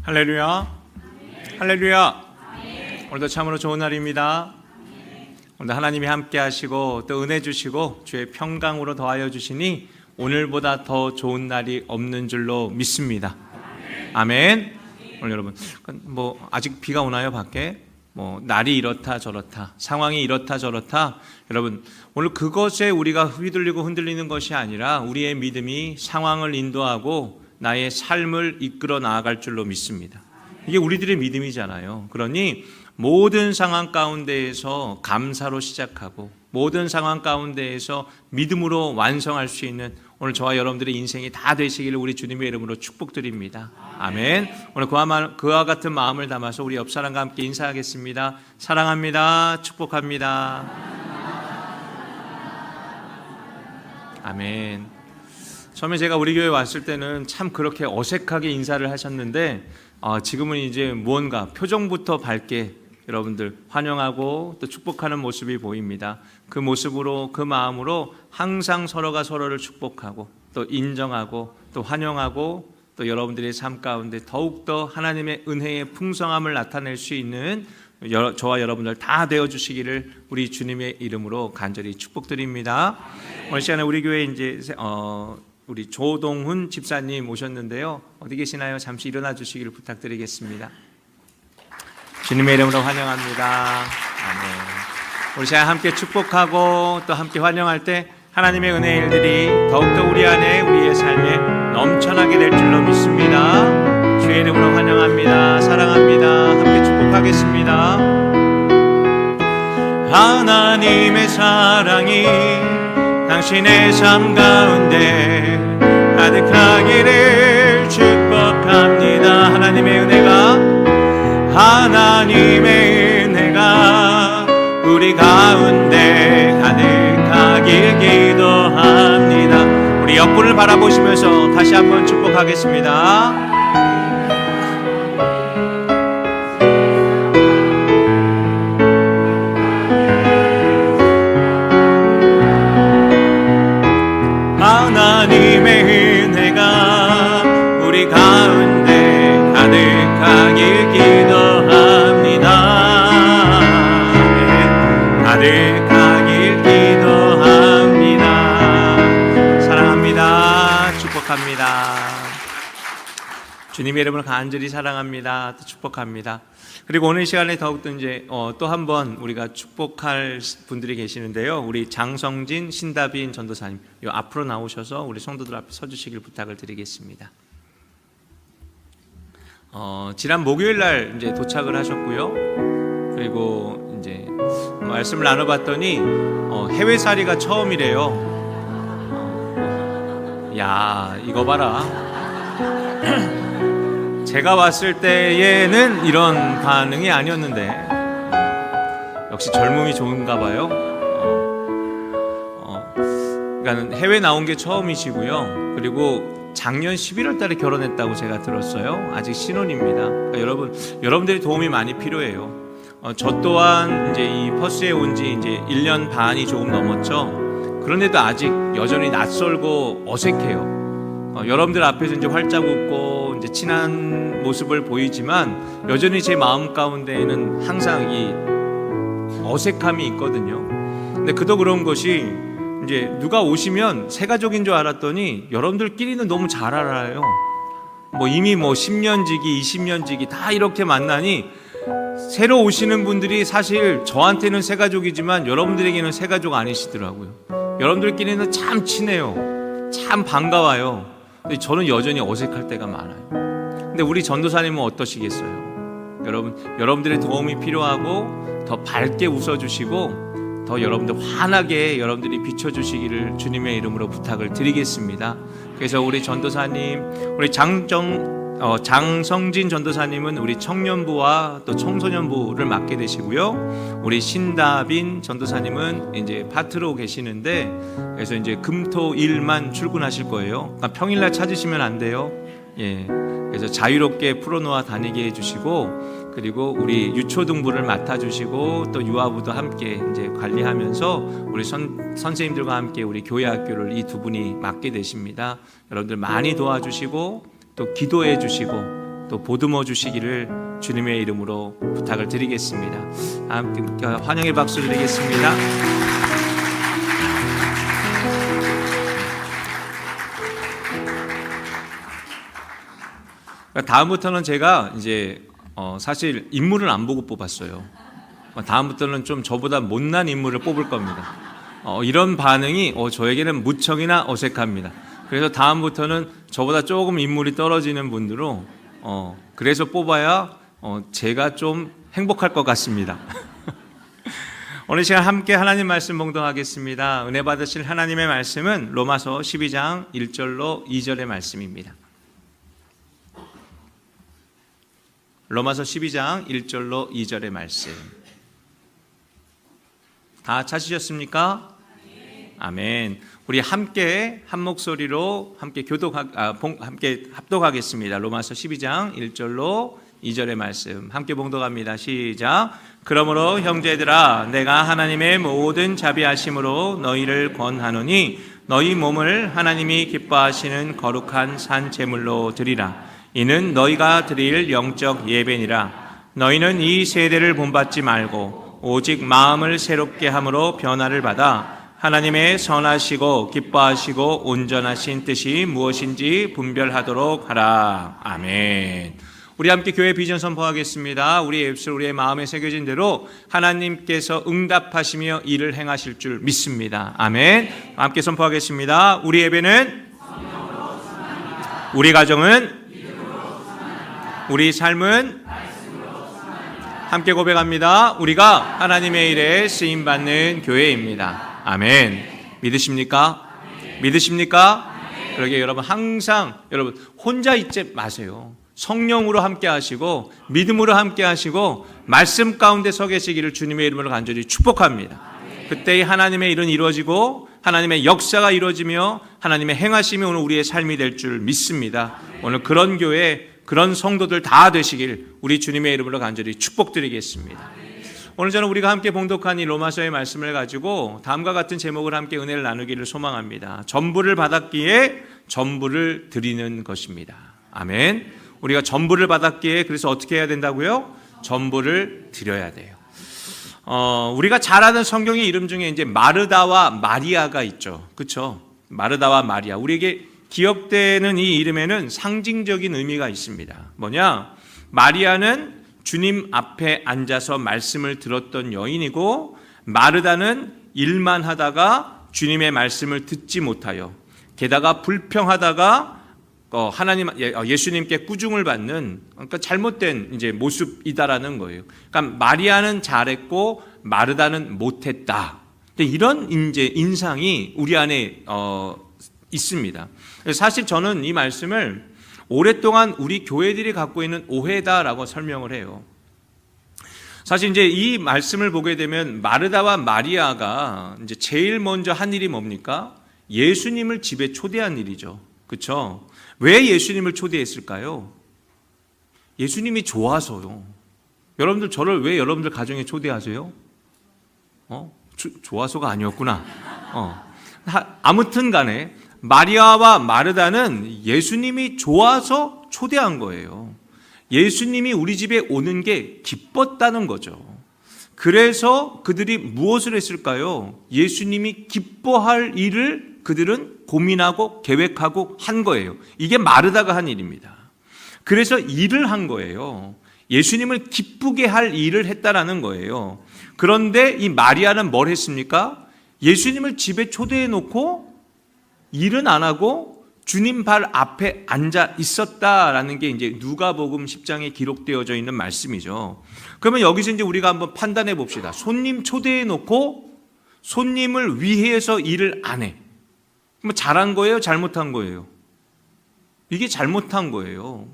할렐루야. 할렐루야. 오늘도 참으로 좋은 날입니다. 오늘도 하나님이 함께 하시고 또 은혜 주시고 주의 평강으로 더하여 주시니 오늘보다 더 좋은 날이 없는 줄로 믿습니다. 아멘. 오늘 여러분 아직 비가 오나요? 밖에 날이 이렇다 저렇다, 상황이 이렇다 저렇다. 여러분, 오늘 그것에 우리가 휘둘리고 흔들리는 것이 아니라 우리의 믿음이 상황을 인도하고 나의 삶을 이끌어 나아갈 줄로 믿습니다. 이게 우리들의 믿음이잖아요. 그러니 모든 상황 가운데에서 감사로 시작하고 모든 상황 가운데에서 믿음으로 완성할 수 있는 오늘 저와 여러분들의 인생이 다 되시기를 우리 주님의 이름으로 축복드립니다. 아멘. 오늘 그와 같은 마음을 담아서 우리 옆 사람과 함께 인사하겠습니다. 사랑합니다. 축복합니다. 아멘. 처음에 제가 우리 교회 왔을 때는 참 그렇게 어색하게 인사를 하셨는데 지금은 이제 무언가 표정부터 밝게 여러분들 환영하고 또 축복하는 모습이 보입니다. 그 모습으로, 그 마음으로 항상 서로가 서로를 축복하고 또 인정하고 또 환영하고 또 여러분들의 삶 가운데 더욱더 하나님의 은혜의 풍성함을 나타낼 수 있는 저와 여러분들 다 되어주시기를 우리 주님의 이름으로 간절히 축복드립니다. 오늘 시간에 우리 교회 이제 우리 조동훈 집사님 오셨는데요. 어디 계시나요? 잠시 일어나 주시기를 부탁드리겠습니다. 주님의 이름으로 환영합니다. 아멘. 우리 시간 함께 축복하고 또 함께 환영할 때 하나님의 은혜의 일들이 더욱더 우리 안에 우리의 삶에 넘쳐나게 될 줄로 믿습니다. 주의 이름으로 환영합니다. 사랑합니다. 함께 축복하겠습니다. 하나님의 사랑이 당신의 삶 가운데 가득하기를 축복합니다. 하나님의 은혜가 우리 가운데 가득하길 기도합니다. 우리 옆분을 바라보시면서 다시 한번 축복하겠습니다. 하나님의 은혜가 우리 가운데 가득하길 기도합니다. 가득하길 기도합니다. 사랑합니다. 축복합니다. 주님의 이름을 간절히 사랑합니다. 또 축복합니다. 그리고 오늘 시간에 더욱더 이제 또 한 번 우리가 축복할 분들이 계시는데요. 우리 장성진, 신다빈 전도사님 요 앞으로 나오셔서 우리 성도들 앞에 서주시길 부탁을 드리겠습니다. 지난 목요일 날 이제 도착을 하셨고요. 그리고 이제 말씀을 나눠봤더니 해외살이가 처음이래요. 야, 이거 봐라. 제가 왔을 때에는 이런 반응이 아니었는데 역시 젊음이 좋은가 봐요. 그러니까 해외 나온 게 처음이시고요. 그리고 작년 11월 달에 결혼했다고 제가 들었어요. 아직 신혼입니다. 그러니까 여러분들이 도움이 많이 필요해요. 저 또한 이제 이 퍼스에 온 지 이제 1년 반이 조금 넘었죠. 그런데도 아직 여전히 낯설고 어색해요. 여러분들 앞에서 이제 활짝 웃고 이제 친한 모습을 보이지만 여전히 제 마음 가운데에는 항상 이 어색함이 있거든요. 근데 그도 그런 것이 이제 누가 오시면 새 가족인 줄 알았더니 여러분들끼리는 너무 잘 알아요. 이미 10년 지기, 20년 지기 다 이렇게 만나니 새로 오시는 분들이 사실 저한테는 새 가족이지만 여러분들에게는 새 가족 아니시더라고요. 여러분들끼리는 참 친해요. 참 반가워요. 근데 저는 여전히 어색할 때가 많아요. 근데 우리 전도사님은 어떠시겠어요? 여러분들의 도움이 필요하고 더 밝게 웃어주시고 더 여러분들 환하게 여러분들이 비춰주시기를 주님의 이름으로 부탁을 드리겠습니다. 그래서 우리 전도사님, 우리 장성진 전도사님은 우리 청년부와 또 청소년부를 맡게 되시고요. 우리 신다빈 전도사님은 이제 파트로 계시는데 그래서 이제 금토일만 출근하실 거예요. 그러니까 평일날 찾으시면 안 돼요. 예. 그래서 자유롭게 풀어놓아 다니게 해주시고 그리고 우리 유초등부를 맡아주시고 또 유아부도 함께 이제 관리하면서 우리 선생님들과 함께 우리 교회 학교를 이 두 분이 맡게 되십니다. 여러분들 많이 도와주시고 또 기도해 주시고 또 보듬어 주시기를 주님의 이름으로 부탁을 드리겠습니다. 함께 환영의 박수 드리겠습니다. 다음부터는 제가 이제 사실 인물을 안 보고 뽑았어요. 다음부터는 좀 저보다 못난 인물을 뽑을 겁니다. 이런 반응이 저에게는 무척이나 어색합니다. 그래서 다음부터는 저보다 조금 인물이 떨어지는 분들로 그래서 뽑아야 제가 좀 행복할 것 같습니다. 오늘 시간 함께 하나님 말씀 봉독하겠습니다. 은혜 받으실 하나님의 말씀은 로마서 12장 1절로 2절의 말씀입니다. 로마서 12장 1절로 2절의 말씀. 다 찾으셨습니까? 아멘. 우리 함께 한 목소리로 함께 함께 합독하겠습니다. 로마서 12장 1절로 2절의 말씀 함께 봉독합니다. 시작. 그러므로 형제들아 내가 하나님의 모든 자비하심으로 너희를 권하노니 너희 몸을 하나님이 기뻐하시는 거룩한 산 제물로 드리라. 이는 너희가 드릴 영적 예배니라. 너희는 이 세대를 본받지 말고 오직 마음을 새롭게 함으로 변화를 받아 하나님의 선하시고 기뻐하시고 온전하신 뜻이 무엇인지 분별하도록 하라. 아멘. 우리 함께 교회 비전 선포하겠습니다. 우리의 입술 우리의 마음에 새겨진 대로 하나님께서 응답하시며 일을 행하실 줄 믿습니다. 아멘. 함께 선포하겠습니다. 우리 예배는 우리 가정은 우리 삶은 함께 고백합니다. 우리가 하나님의 일에 쓰임받는 교회입니다. 아멘. 믿으십니까? 믿으십니까? 그러게 여러분 항상 여러분 혼자 있지 마세요. 성령으로 함께 하시고 믿음으로 함께 하시고 말씀 가운데 서 계시기를 주님의 이름으로 간절히 축복합니다. 그때 하나님의 일은 이루어지고 하나님의 역사가 이루어지며 하나님의 행하심이 오늘 우리의 삶이 될 줄 믿습니다. 오늘 그런 교회 그런 성도들 다 되시길 우리 주님의 이름으로 간절히 축복드리겠습니다. 오늘 저는 우리가 함께 봉독한 이 로마서의 말씀을 가지고 다음과 같은 제목을 함께 은혜를 나누기를 소망합니다. 전부를 받았기에 전부를 드리는 것입니다. 아멘. 우리가 전부를 받았기에 그래서 어떻게 해야 된다고요? 전부를 드려야 돼요. 우리가 잘 아는 성경의 이름 중에 이제 마르다와 마리아가 있죠. 그렇죠? 마르다와 마리아. 우리에게 기억되는 이 이름에는 상징적인 의미가 있습니다. 뭐냐? 마리아는 주님 앞에 앉아서 말씀을 들었던 여인이고 마르다는 일만 하다가 주님의 말씀을 듣지 못하여 게다가 불평하다가 예수님께 꾸중을 받는 그러니까 잘못된 이제 모습이다라는 거예요. 그러니까 마리아는 잘했고 마르다는 못했다. 이런 이제 인상이 우리 안에 있습니다. 사실 저는 이 말씀을 오랫동안 우리 교회들이 갖고 있는 오해다라고 설명을 해요. 사실 이제 이 말씀을 보게 되면 마르다와 마리아가 이제 제일 먼저 한 일이 뭡니까? 예수님을 집에 초대한 일이죠. 그렇죠? 왜 예수님을 초대했을까요? 예수님이 좋아서요. 여러분들 저를 왜 여러분들 가정에 초대하세요? 좋아서가 아니었구나. 아무튼 간에 마리아와 마르다는 예수님이 좋아서 초대한 거예요. 예수님이 우리 집에 오는 게 기뻤다는 거죠. 그래서 그들이 무엇을 했을까요? 예수님이 기뻐할 일을 그들은 고민하고 계획하고 한 거예요. 이게 마르다가 한 일입니다. 그래서 일을 한 거예요. 예수님을 기쁘게 할 일을 했다라는 거예요. 그런데 이 마리아는 뭘 했습니까? 예수님을 집에 초대해 놓고 일은 안 하고 주님 발 앞에 앉아 있었다라는 게 이제 누가복음 10장에 기록되어져 있는 말씀이죠. 그러면 여기서 이제 우리가 한번 판단해 봅시다. 손님 초대해 놓고 손님을 위해서 일을 안 해. 그럼 잘한 거예요? 잘못한 거예요? 이게 잘못한 거예요.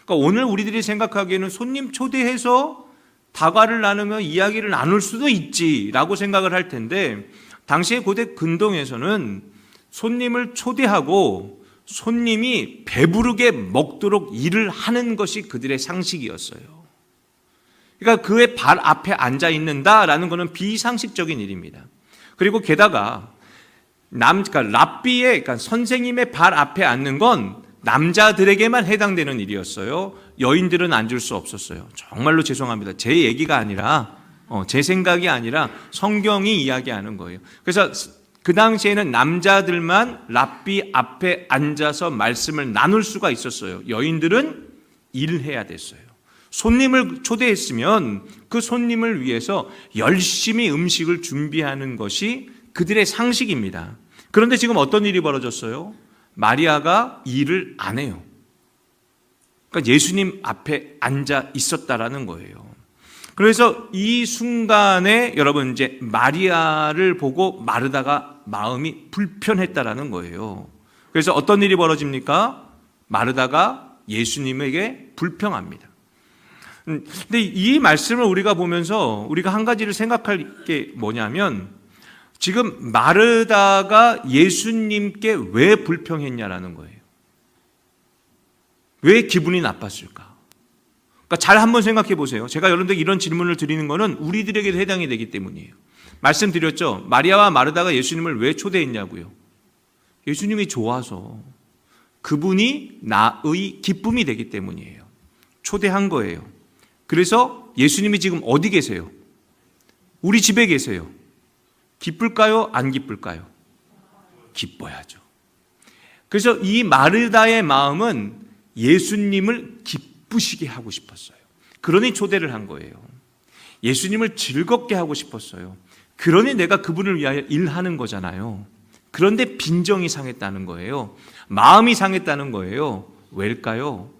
그러니까 오늘 우리들이 생각하기에는 손님 초대해서 다과를 나누며 이야기를 나눌 수도 있지라고 생각을 할 텐데 당시의 고대 근동에서는 손님을 초대하고 손님이 배부르게 먹도록 일을 하는 것이 그들의 상식이었어요. 그러니까 그의 발 앞에 앉아 있는다라는 것은 비상식적인 일입니다. 그리고 게다가 그러니까 랍비의 그러니까 선생님의 발 앞에 앉는 건 남자들에게만 해당되는 일이었어요. 여인들은 앉을 수 없었어요. 정말로 죄송합니다. 제 얘기가 아니라 제 생각이 아니라 성경이 이야기하는 거예요. 그래서 그 당시에는 남자들만 랍비 앞에 앉아서 말씀을 나눌 수가 있었어요. 여인들은 일을 해야 됐어요. 손님을 초대했으면 그 손님을 위해서 열심히 음식을 준비하는 것이 그들의 상식입니다. 그런데 지금 어떤 일이 벌어졌어요? 마리아가 일을 안 해요. 그러니까 예수님 앞에 앉아 있었다라는 거예요. 그래서 이 순간에 여러분 이제 마리아를 보고 마르다가 마음이 불편했다라는 거예요. 그래서 어떤 일이 벌어집니까? 마르다가 예수님에게 불평합니다. 근데 이 말씀을 우리가 보면서 우리가 한 가지를 생각할 게 뭐냐면 지금 마르다가 예수님께 왜 불평했냐라는 거예요. 왜 기분이 나빴을까? 그러니까 잘 한번 생각해 보세요. 제가 여러분들에게 이런 질문을 드리는 것은 우리들에게도 해당이 되기 때문이에요. 말씀드렸죠. 마리아와 마르다가 예수님을 왜 초대했냐고요. 예수님이 좋아서 그분이 나의 기쁨이 되기 때문이에요. 초대한 거예요. 그래서 예수님이 지금 어디 계세요? 우리 집에 계세요. 기쁠까요? 안 기쁠까요? 기뻐야죠. 그래서 이 마르다의 마음은 예수님을 기쁘시게 하고 싶었어요. 그러니 초대를 한 거예요. 예수님을 즐겁게 하고 싶었어요. 그러니 내가 그분을 위하여 일하는 거잖아요. 그런데 빈정이 상했다는 거예요. 마음이 상했다는 거예요. 왜일까요?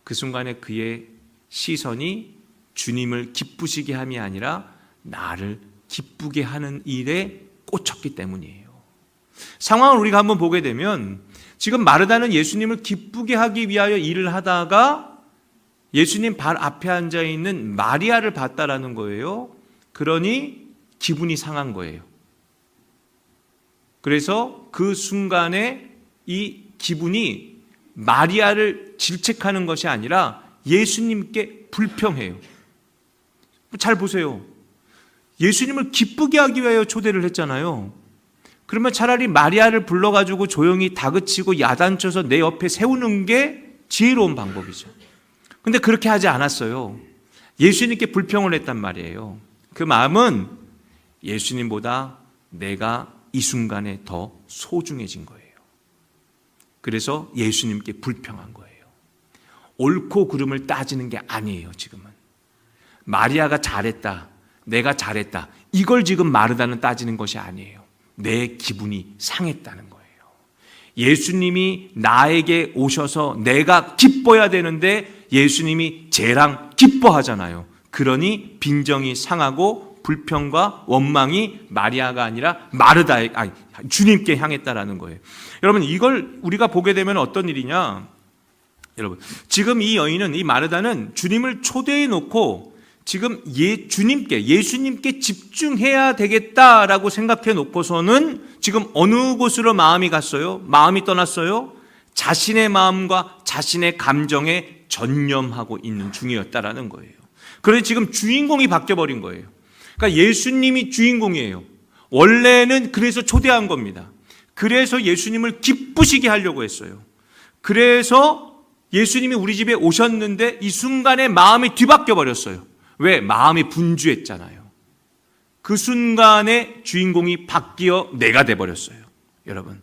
그 순간에 그의 시선이 주님을 기쁘시게 함이 아니라 나를 기쁘게 하는 일에 꽂혔기 때문이에요. 상황을 우리가 한번 보게 되면 지금 마르다는 예수님을 기쁘게 하기 위하여 일을 하다가 예수님 발 앞에 앉아 있는 마리아를 봤다라는 거예요. 그러니 기분이 상한 거예요. 그래서 그 순간에 이 기분이 마리아를 질책하는 것이 아니라 예수님께 불평해요. 잘 보세요. 예수님을 기쁘게 하기 위하여 초대를 했잖아요. 그러면 차라리 마리아를 불러가지고 조용히 다그치고 야단쳐서 내 옆에 세우는 게 지혜로운 방법이죠. 근데 그렇게 하지 않았어요. 예수님께 불평을 했단 말이에요. 그 마음은 예수님보다 내가 이 순간에 더 소중해진 거예요. 그래서 예수님께 불평한 거예요. 옳고 그름을 따지는 게 아니에요. 지금은 마리아가 잘했다, 내가 잘했다, 이걸 지금 마르다는 따지는 것이 아니에요. 내 기분이 상했다는 거예요. 예수님이 나에게 오셔서 내가 기뻐야 되는데 예수님이 쟤랑 기뻐하잖아요. 그러니 빈정이 상하고 불평과 원망이 마리아가 아니라 주님께 향했다라는 거예요. 여러분, 이걸 우리가 보게 되면 어떤 일이냐? 여러분, 지금 이 여인은, 이 마르다는 주님을 초대해 놓고 지금 예수님께 집중해야 되겠다라고 생각해 놓고서는 지금 어느 곳으로 마음이 갔어요? 마음이 떠났어요? 자신의 마음과 자신의 감정에 전념하고 있는 중이었다라는 거예요. 그래서 지금 주인공이 바뀌어버린 거예요. 그러니까 예수님이 주인공이에요. 원래는 그래서 초대한 겁니다. 그래서 예수님을 기쁘시게 하려고 했어요. 그래서 예수님이 우리 집에 오셨는데 이 순간에 마음이 뒤바뀌어 버렸어요. 왜? 마음이 분주했잖아요. 그 순간에 주인공이 바뀌어 내가 돼버렸어요. 여러분,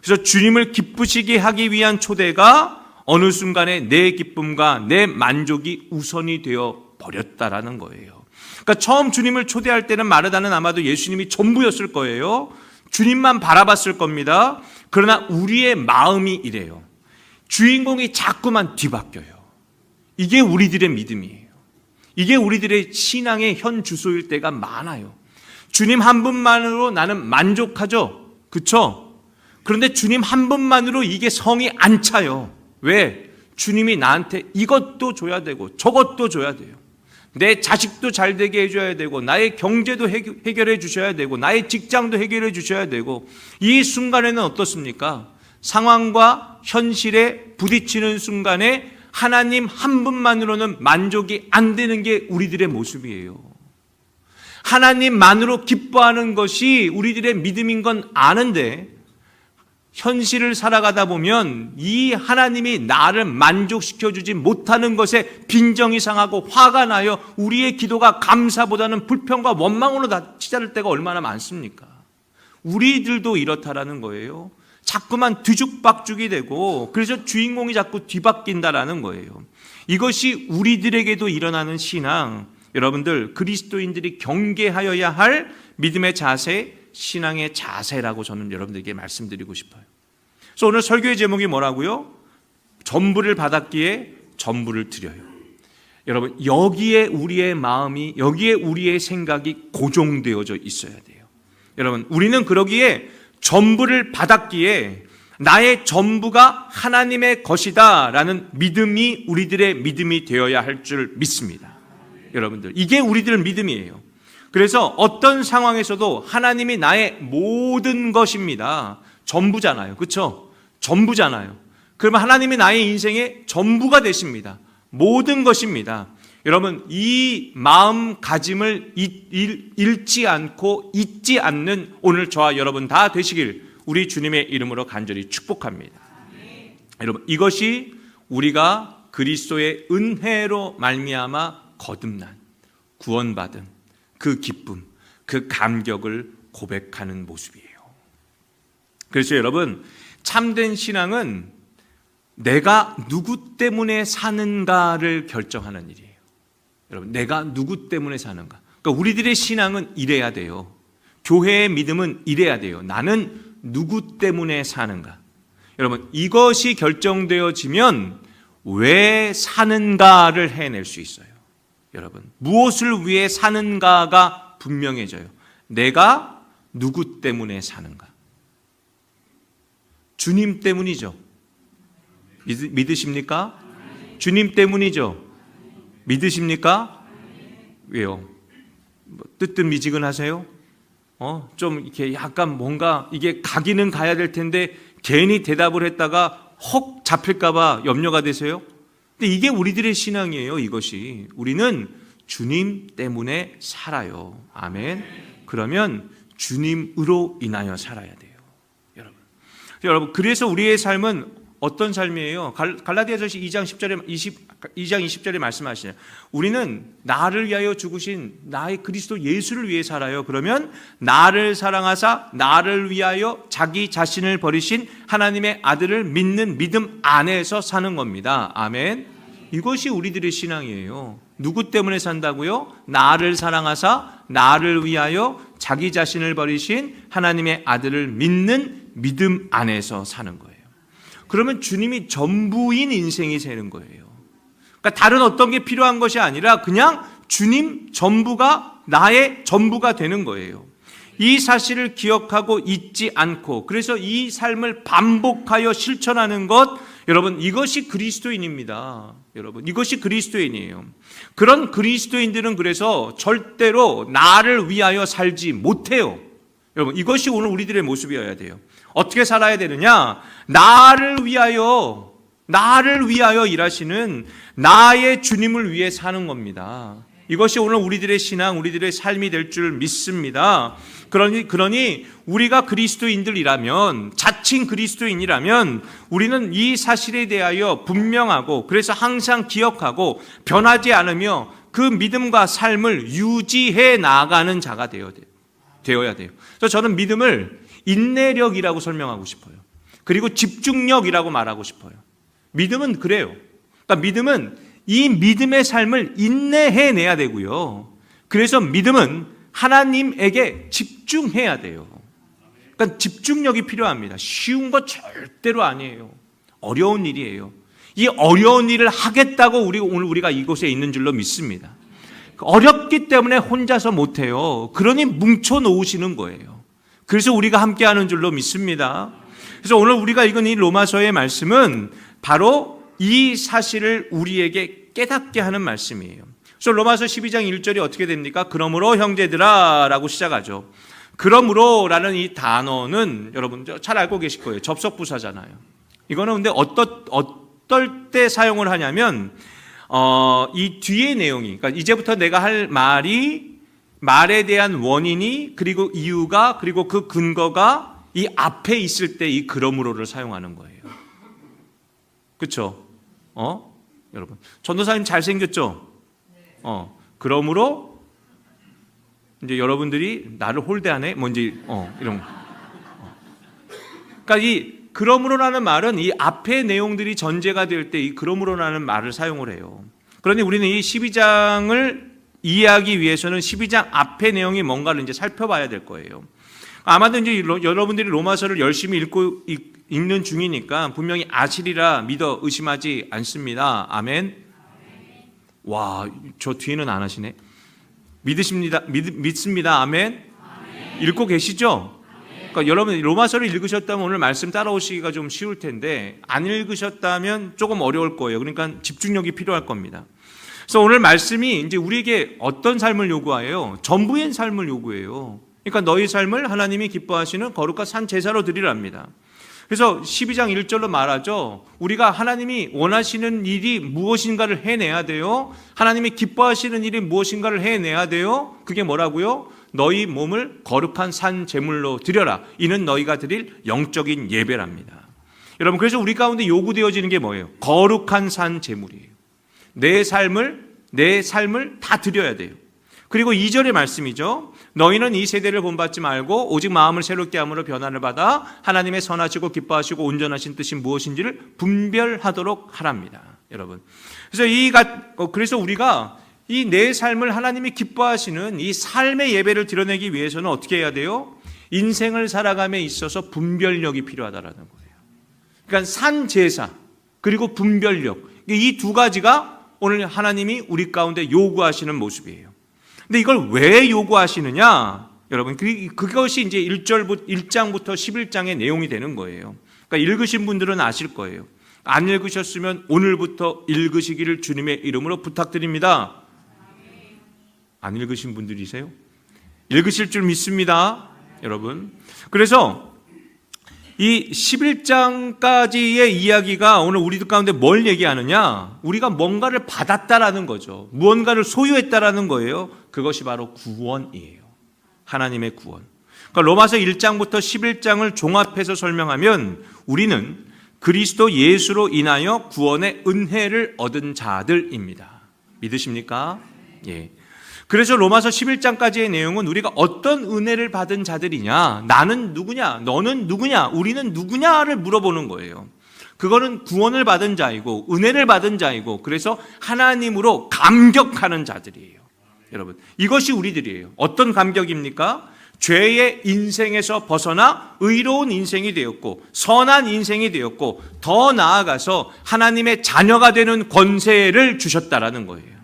그래서 주님을 기쁘시게 하기 위한 초대가 어느 순간에 내 기쁨과 내 만족이 우선이 되어 버렸다라는 거예요. 그러니까 처음 주님을 초대할 때는 마르다는 아마도 예수님이 전부였을 거예요. 주님만 바라봤을 겁니다. 그러나 우리의 마음이 이래요. 주인공이 자꾸만 뒤바뀌어요. 이게 우리들의 믿음이에요. 이게 우리들의 신앙의 현 주소일 때가 많아요. 주님 한 분만으로 나는 만족하죠. 그렇죠? 그런데 주님 한 분만으로 이게 성이 안 차요. 왜? 주님이 나한테 이것도 줘야 되고 저것도 줘야 돼요. 내 자식도 잘 되게 해줘야 되고 나의 경제도 해결해 주셔야 되고 나의 직장도 해결해 주셔야 되고, 이 순간에는 어떻습니까? 상황과 현실에 부딪히는 순간에 하나님 한 분만으로는 만족이 안 되는 게 우리들의 모습이에요. 하나님만으로 기뻐하는 것이 우리들의 믿음인 건 아는데 현실을 살아가다 보면 이 하나님이 나를 만족시켜주지 못하는 것에 빈정이 상하고 화가 나요. 우리의 기도가 감사보다는 불평과 원망으로 치달을 때가 얼마나 많습니까? 우리들도 이렇다라는 거예요. 자꾸만 뒤죽박죽이 되고 그래서 주인공이 자꾸 뒤바뀐다라는 거예요. 이것이 우리들에게도 일어나는 신앙, 여러분들 그리스도인들이 경계하여야 할 믿음의 자세, 신앙의 자세라고 저는 여러분들에게 말씀드리고 싶어요. 그래서 오늘 설교의 제목이 뭐라고요? 전부를 받았기에 전부를 드려요. 여러분, 여기에 우리의 마음이, 여기에 우리의 생각이 고정되어져 있어야 돼요. 여러분, 우리는 그러기에 전부를 받았기에 나의 전부가 하나님의 것이다 라는 믿음이 우리들의 믿음이 되어야 할 줄 믿습니다. 여러분들, 이게 우리들 믿음이에요. 그래서 어떤 상황에서도 하나님이 나의 모든 것입니다. 전부잖아요. 그렇죠? 전부잖아요. 그러면 하나님이 나의 인생의 전부가 되십니다. 모든 것입니다. 여러분, 이 마음가짐을 잃지 않고 잊지 않는 오늘 저와 여러분 다 되시길 우리 주님의 이름으로 간절히 축복합니다. 여러분, 이것이 우리가 그리스도의 은혜로 말미암아 거듭난, 구원받은 그 기쁨, 그 감격을 고백하는 모습이에요. 그래서 여러분, 참된 신앙은 내가 누구 때문에 사는가를 결정하는 일이에요. 여러분, 내가 누구 때문에 사는가. 그러니까 우리들의 신앙은 이래야 돼요. 교회의 믿음은 이래야 돼요. 나는 누구 때문에 사는가. 여러분, 이것이 결정되어지면 왜 사는가를 해낼 수 있어요. 여러분, 무엇을 위해 사는가가 분명해져요. 내가 누구 때문에 사는가. 주님 때문이죠. 믿으십니까? 주님 때문이죠. 믿으십니까? 왜요? 뜨뜻미지근하세요? 좀 이렇게 약간 뭔가 이게 가기는 가야 될 텐데 괜히 대답을 했다가 헉 잡힐까봐 염려가 되세요? 근데 이게 우리들의 신앙이에요. 이것이 우리는 주님 때문에 살아요. 아멘. 그러면 주님으로 인하여 살아야 돼요. 여러분, 그래서 우리의 삶은 어떤 삶이에요? 갈라디아서 2장 20절에 말씀하시죠. 우리는 나를 위하여 죽으신 나의 그리스도 예수를 위해 살아요. 그러면 나를 사랑하사 나를 위하여 자기 자신을 버리신 하나님의 아들을 믿는 믿음 안에서 사는 겁니다. 아멘. 이것이 우리들의 신앙이에요. 누구 때문에 산다고요? 나를 사랑하사 나를 위하여 자기 자신을 버리신 하나님의 아들을 믿는 믿음 안에서 사는 거예요. 그러면 주님이 전부인 인생이 되는 거예요. 그러니까 다른 어떤 게 필요한 것이 아니라 그냥 주님 전부가 나의 전부가 되는 거예요. 이 사실을 기억하고 잊지 않고 그래서 이 삶을 반복하여 실천하는 것, 여러분, 이것이 그리스도인입니다. 여러분, 이것이 그리스도인이에요. 그런 그리스도인들은 그래서 절대로 나를 위하여 살지 못해요. 여러분, 이것이 오늘 우리들의 모습이어야 돼요. 어떻게 살아야 되느냐? 나를 위하여 일하시는 나의 주님을 위해 사는 겁니다. 이것이 오늘 우리들의 신앙, 우리들의 삶이 될 줄 믿습니다. 그러니 우리가 그리스도인들이라면, 자칭 그리스도인이라면 우리는 이 사실에 대하여 분명하고 그래서 항상 기억하고 변하지 않으며 그 믿음과 삶을 유지해 나가는 자가 되어야 돼요. 그래서 저는 믿음을 인내력이라고 설명하고 싶어요. 그리고 집중력이라고 말하고 싶어요. 믿음은 그래요. 그러니까 믿음은 이 믿음의 삶을 인내해내야 되고요. 그래서 믿음은 하나님에게 집중해야 돼요. 그러니까 집중력이 필요합니다. 쉬운 거 절대로 아니에요. 어려운 일이에요. 이 어려운 일을 하겠다고 오늘 우리가 이곳에 있는 줄로 믿습니다. 어렵기 때문에 혼자서 못해요. 그러니 뭉쳐 놓으시는 거예요. 그래서 우리가 함께하는 줄로 믿습니다. 그래서 오늘 우리가 읽은 이 로마서의 말씀은 바로 이 사실을 우리에게 깨닫게 하는 말씀이에요. 그래서 로마서 12장 1절이 어떻게 됩니까? 그러므로 형제들아 라고 시작하죠. 그러므로라는 이 단어는 여러분 잘 알고 계실 거예요. 접속부사잖아요. 이거는 근데 어떨 때 사용을 하냐면 이 뒤의 내용이, 그러니까 이제부터 내가 할 말에 대한 원인이, 그리고 이유가, 그리고 그 근거가 이 앞에 있을 때 이 그러므로를 사용하는 거예요. 그렇죠? 여러분, 전도사님 잘생겼죠? 그러므로 이제 여러분들이 나를 홀대하네, 뭔지 이런 거. 그러니까 이 그러므로라는 말은 이 앞의 내용들이 전제가 될 때 이 그러므로라는 말을 사용을 해요. 그러니 우리는 이 12장을 이해하기 위해서는 12장 앞의 내용이 뭔가를 이제 살펴봐야 될 거예요. 아마도 이제 여러분들이 로마서를 열심히 읽는 중이니까 분명히 아시리라 믿어 의심하지 않습니다. 아멘. 와, 저 뒤에는 안 하시네. 믿습니다. 아멘. 읽고 계시죠? 그러니까 여러분 로마서를 읽으셨다면 오늘 말씀 따라오시기가 좀 쉬울 텐데 안 읽으셨다면 조금 어려울 거예요. 그러니까 집중력이 필요할 겁니다. 그래서 오늘 말씀이 이제 우리에게 어떤 삶을 요구해요? 전부의 삶을 요구해요. 그러니까 너희 삶을 하나님이 기뻐하시는 거룩한 산 제사로 드리랍니다. 그래서 12장 1절로 말하죠. 우리가 하나님이 원하시는 일이 무엇인가를 해내야 돼요. 하나님이 기뻐하시는 일이 무엇인가를 해내야 돼요. 그게 뭐라고요? 너희 몸을 거룩한 산 제물로 드려라. 이는 너희가 드릴 영적인 예배랍니다. 여러분, 그래서 우리 가운데 요구되어지는 게 뭐예요? 거룩한 산 제물이에요. 내 삶을 다 드려야 돼요. 그리고 2절의 말씀이죠. 너희는 이 세대를 본받지 말고 오직 마음을 새롭게 함으로 변화를 받아 하나님의 선하시고 기뻐하시고 온전하신 뜻이 무엇인지를 분별하도록 하랍니다. 여러분, 그래서 우리가 이 내 삶을 하나님이 기뻐하시는 이 삶의 예배를 드러내기 위해서는 어떻게 해야 돼요? 인생을 살아감에 있어서 분별력이 필요하다라는 거예요. 그러니까 산제사 그리고 분별력, 이 두 가지가 오늘 하나님이 우리 가운데 요구하시는 모습이에요. 근데 이걸 왜 요구하시느냐? 여러분, 그것이 이제 1장부터 11장의 내용이 되는 거예요. 그러니까 읽으신 분들은 아실 거예요. 안 읽으셨으면 오늘부터 읽으시기를 주님의 이름으로 부탁드립니다. 안 읽으신 분들이세요? 읽으실 줄 믿습니다, 여러분. 그래서 이 11장까지의 이야기가 오늘 우리들 가운데 뭘 얘기하느냐? 우리가 뭔가를 받았다라는 거죠. 무언가를 소유했다라는 거예요. 그것이 바로 구원이에요. 하나님의 구원. 그러니까 로마서 1장부터 11장을 종합해서 설명하면 우리는 그리스도 예수로 인하여 구원의 은혜를 얻은 자들입니다. 믿으십니까? 예. 그래서 로마서 11장까지의 내용은 우리가 어떤 은혜를 받은 자들이냐, 나는 누구냐, 너는 누구냐, 우리는 누구냐를 물어보는 거예요. 그거는 구원을 받은 자이고 은혜를 받은 자이고 그래서 하나님으로 감격하는 자들이에요. 여러분, 이것이 우리들이에요. 어떤 감격입니까? 죄의 인생에서 벗어나 의로운 인생이 되었고 선한 인생이 되었고 더 나아가서 하나님의 자녀가 되는 권세를 주셨다라는 거예요.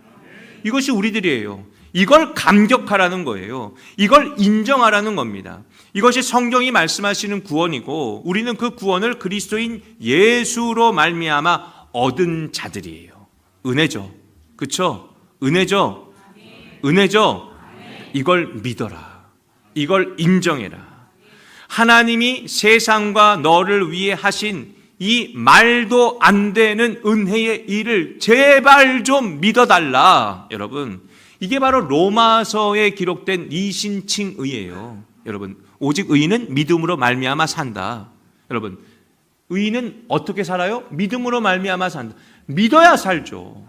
이것이 우리들이에요. 이걸 감격하라는 거예요. 이걸 인정하라는 겁니다. 이것이 성경이 말씀하시는 구원이고 우리는 그 구원을 그리스도인 예수로 말미암아 얻은 자들이에요. 은혜죠. 그렇죠? 은혜죠. 은혜죠. 이걸 믿어라. 이걸 인정해라. 하나님이 세상과 너를 위해 하신 이 말도 안 되는 은혜의 일을 제발 좀 믿어달라. 여러분, 이게 바로 로마서에 기록된 이신칭의예요. 여러분, 오직 의인은 믿음으로 말미암아 산다. 여러분, 의인은 어떻게 살아요? 믿음으로 말미암아 산다. 믿어야 살죠.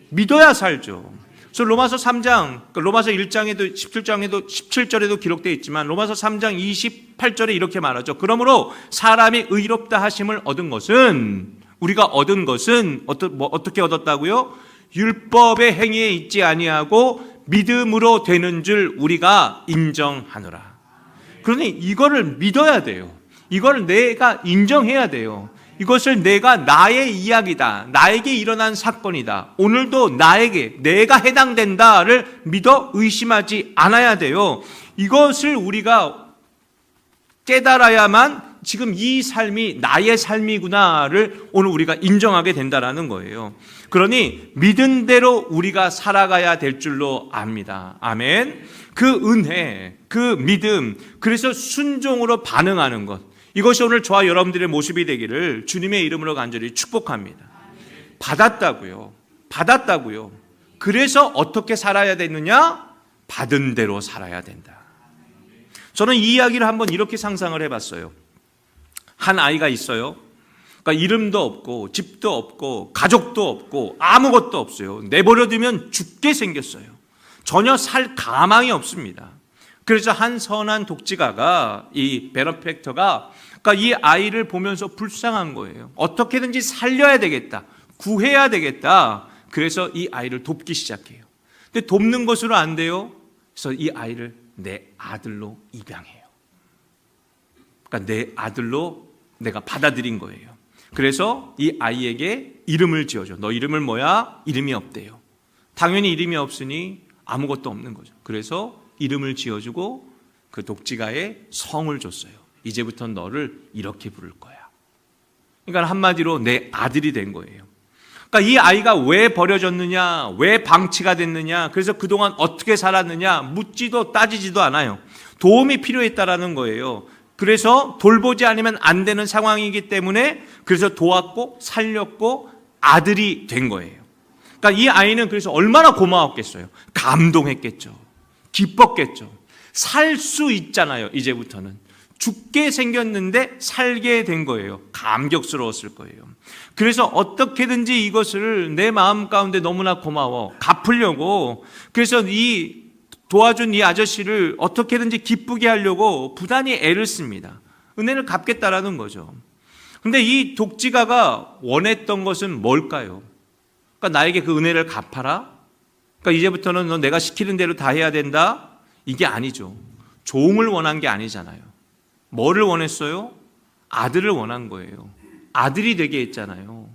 믿어야 살죠. 그래서 로마서 3장, 로마서 1장에도 17절에도 기록되어 있지만 로마서 3장 28절에 이렇게 말하죠. 그러므로 사람이 의롭다 하심을 얻은 것은, 우리가 얻은 것은 어떻게 얻었다고요? 율법의 행위에 있지 아니하고 믿음으로 되는 줄 우리가 인정하노라. 그러니 이거를 믿어야 돼요. 이걸 내가 인정해야 돼요. 이것을 나의 이야기다, 나에게 일어난 사건이다, 오늘도 내가 해당된다를 믿어 의심하지 않아야 돼요. 이것을 우리가 깨달아야만 지금 이 삶이 나의 삶이구나를 오늘 우리가 인정하게 된다라는 거예요. 그러니 믿은 대로 우리가 살아가야 될 줄로 압니다. 아멘. 그 은혜, 그 믿음, 그래서 순종으로 반응하는 것, 이것이 오늘 저와 여러분들의 모습이 되기를 주님의 이름으로 간절히 축복합니다. 받았다고요. 받았다고요. 그래서 어떻게 살아야 되느냐? 받은 대로 살아야 된다. 저는 이 이야기를 한번 이렇게 상상을 해봤어요. 한 아이가 있어요. 그러니까 이름도 없고 집도 없고 가족도 없고 아무것도 없어요. 내버려두면 죽게 생겼어요. 전혀 살 가망이 없습니다. 그래서 한 선한 독지가가, 이 베너팩터가, 그러니까 이 아이를 보면서 불쌍한 거예요. 어떻게든지 살려야 되겠다, 구해야 되겠다. 그래서 이 아이를 돕기 시작해요. 근데 돕는 것으로 안 돼요. 그래서 이 아이를 내 아들로 입양해요. 그러니까 내 아들로 내가 받아들인 거예요. 그래서 이 아이에게 이름을 지어줘. 너 이름을 뭐야? 이름이 없대요. 당연히 이름이 없으니 아무것도 없는 거죠. 그래서 이름을 지어주고 그 독지가에 성을 줬어요. 이제부터 너를 이렇게 부를 거야. 그러니까 한마디로 내 아들이 된 거예요. 그러니까 이 아이가 왜 버려졌느냐, 왜 방치가 됐느냐, 그래서 그동안 어떻게 살았느냐 묻지도 따지지도 않아요. 도움이 필요했다라는 거예요. 그래서 돌보지 않으면 안 되는 상황이기 때문에 그래서 도왔고 살렸고 아들이 된 거예요. 그러니까 이 아이는 그래서 얼마나 고마웠겠어요. 감동했겠죠. 기뻤겠죠. 살 수 있잖아요. 이제부터는 죽게 생겼는데 살게 된 거예요. 감격스러웠을 거예요. 그래서 어떻게든지 이것을 내 마음 가운데 너무나 고마워 갚으려고, 그래서 이 도와준 이 아저씨를 어떻게든지 기쁘게 하려고 부단히 애를 씁니다. 은혜를 갚겠다라는 거죠. 근데 이 독지가가 원했던 것은 뭘까요? 그러니까 나에게 그 은혜를 갚아라? 그러니까 이제부터는 너 내가 시키는 대로 다 해야 된다? 이게 아니죠. 종을 원한 게 아니잖아요. 뭐를 원했어요? 아들을 원한 거예요. 아들이 되게 했잖아요.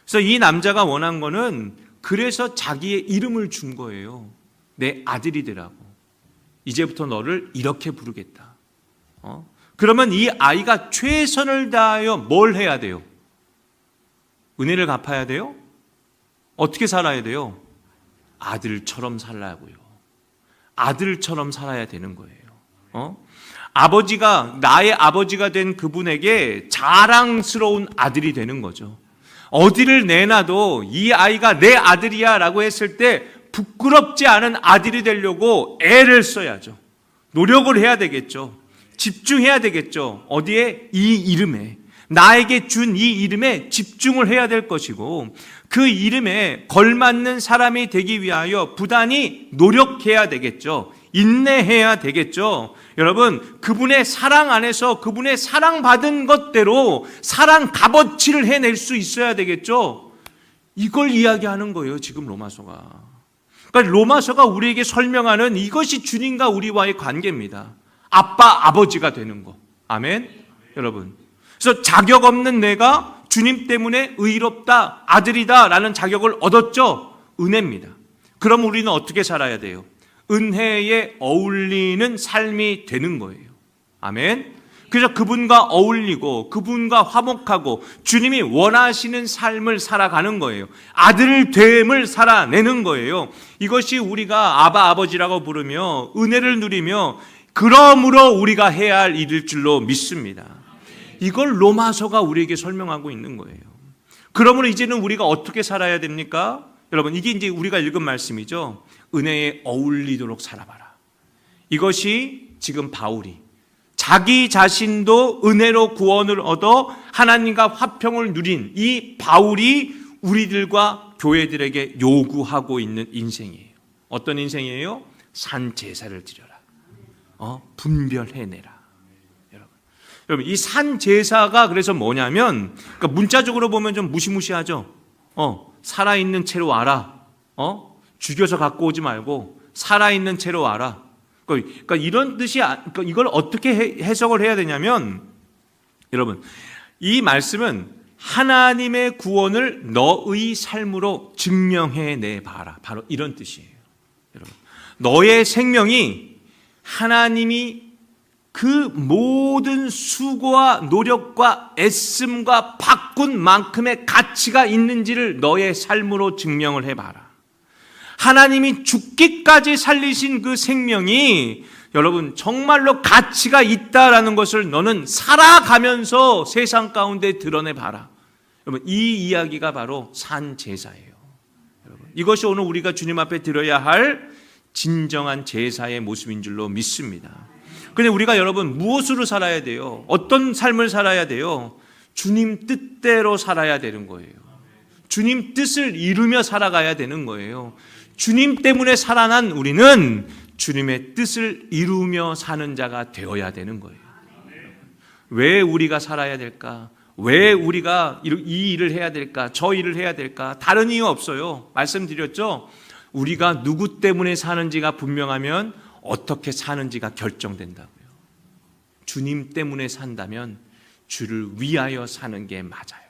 그래서 이 남자가 원한 거는 그래서 자기의 이름을 준 거예요. 내 아들이 되라고. 이제부터 너를 이렇게 부르겠다. 그러면 이 아이가 최선을 다하여 뭘 해야 돼요? 은혜를 갚아야 돼요? 어떻게 살아야 돼요? 아들처럼 살라고요. 아들처럼 살아야 되는 거예요. 아버지가, 나의 아버지가 된 그분에게 자랑스러운 아들이 되는 거죠. 어디를 내놔도 이 아이가 내 아들이야 라고 했을 때 부끄럽지 않은 아들이 되려고 애를 써야죠. 노력을 해야 되겠죠. 집중해야 되겠죠. 어디에? 이 이름에. 나에게 준 이 이름에 집중을 해야 될 것이고, 그 이름에 걸맞는 사람이 되기 위하여 부단히 노력해야 되겠죠. 인내해야 되겠죠. 여러분, 그분의 사랑 안에서 그분의 사랑받은 것대로 사랑 값어치를 해낼 수 있어야 되겠죠. 이걸 이야기하는 거예요, 지금 로마서가. 그러니까 로마서가 우리에게 설명하는 이것이 주님과 우리와의 관계입니다. 아빠, 아버지가 되는 거. 아멘? 여러분, 그래서 자격 없는 내가 주님 때문에 의롭다, 아들이다 라는 자격을 얻었죠. 은혜입니다. 그럼 우리는 어떻게 살아야 돼요? 은혜에 어울리는 삶이 되는 거예요. 아멘. 그래서 그분과 어울리고 그분과 화목하고 주님이 원하시는 삶을 살아가는 거예요. 아들 됨을 살아내는 거예요. 이것이 우리가 아바 아버지라고 부르며 은혜를 누리며 그러므로 우리가 해야 할 일일 줄로 믿습니다. 이걸 로마서가 우리에게 설명하고 있는 거예요. 그러므로 이제는 우리가 어떻게 살아야 됩니까? 여러분, 이게 이제 우리가 읽은 말씀이죠. 은혜에 어울리도록 살아봐라. 이것이 지금 바울이 자기 자신도 은혜로 구원을 얻어 하나님과 화평을 누린 이 바울이 우리들과 교회들에게 요구하고 있는 인생이에요. 어떤 인생이에요? 산 제사를 드려라. 분별해내라. 여러분, 이 산 제사가 그래서 뭐냐면, 그러니까 문자적으로 보면 좀 무시무시하죠. 살아있는 채로 와라. 죽여서 갖고 오지 말고 살아있는 채로 와라. 그러니까 이런 뜻이, 그러니까 이걸 어떻게 해석을 해야 되냐면, 여러분, 이 말씀은 하나님의 구원을 너의 삶으로 증명해내 봐라. 바로 이런 뜻이에요. 여러분, 너의 생명이 하나님이 그 모든 수고와 노력과 애씀과 바꾼 만큼의 가치가 있는지를 너의 삶으로 증명을 해봐라. 하나님이 죽기까지 살리신 그 생명이 여러분 정말로 가치가 있다라는 것을 너는 살아가면서 세상 가운데 드러내봐라. 여러분, 이 이야기가 바로 산 제사예요. 여러분, 이것이 오늘 우리가 주님 앞에 드려야 할 진정한 제사의 모습인 줄로 믿습니다. 그런데 우리가 여러분 무엇으로 살아야 돼요? 어떤 삶을 살아야 돼요? 주님 뜻대로 살아야 되는 거예요. 주님 뜻을 이루며 살아가야 되는 거예요. 주님 때문에 살아난 우리는 주님의 뜻을 이루며 사는 자가 되어야 되는 거예요. 왜 우리가 살아야 될까? 왜 우리가 이 일을 해야 될까? 저 일을 해야 될까? 다른 이유 없어요. 말씀드렸죠? 우리가 누구 때문에 사는지가 분명하면 어떻게 사는지가 결정된다고요. 주님 때문에 산다면 주를 위하여 사는 게 맞아요.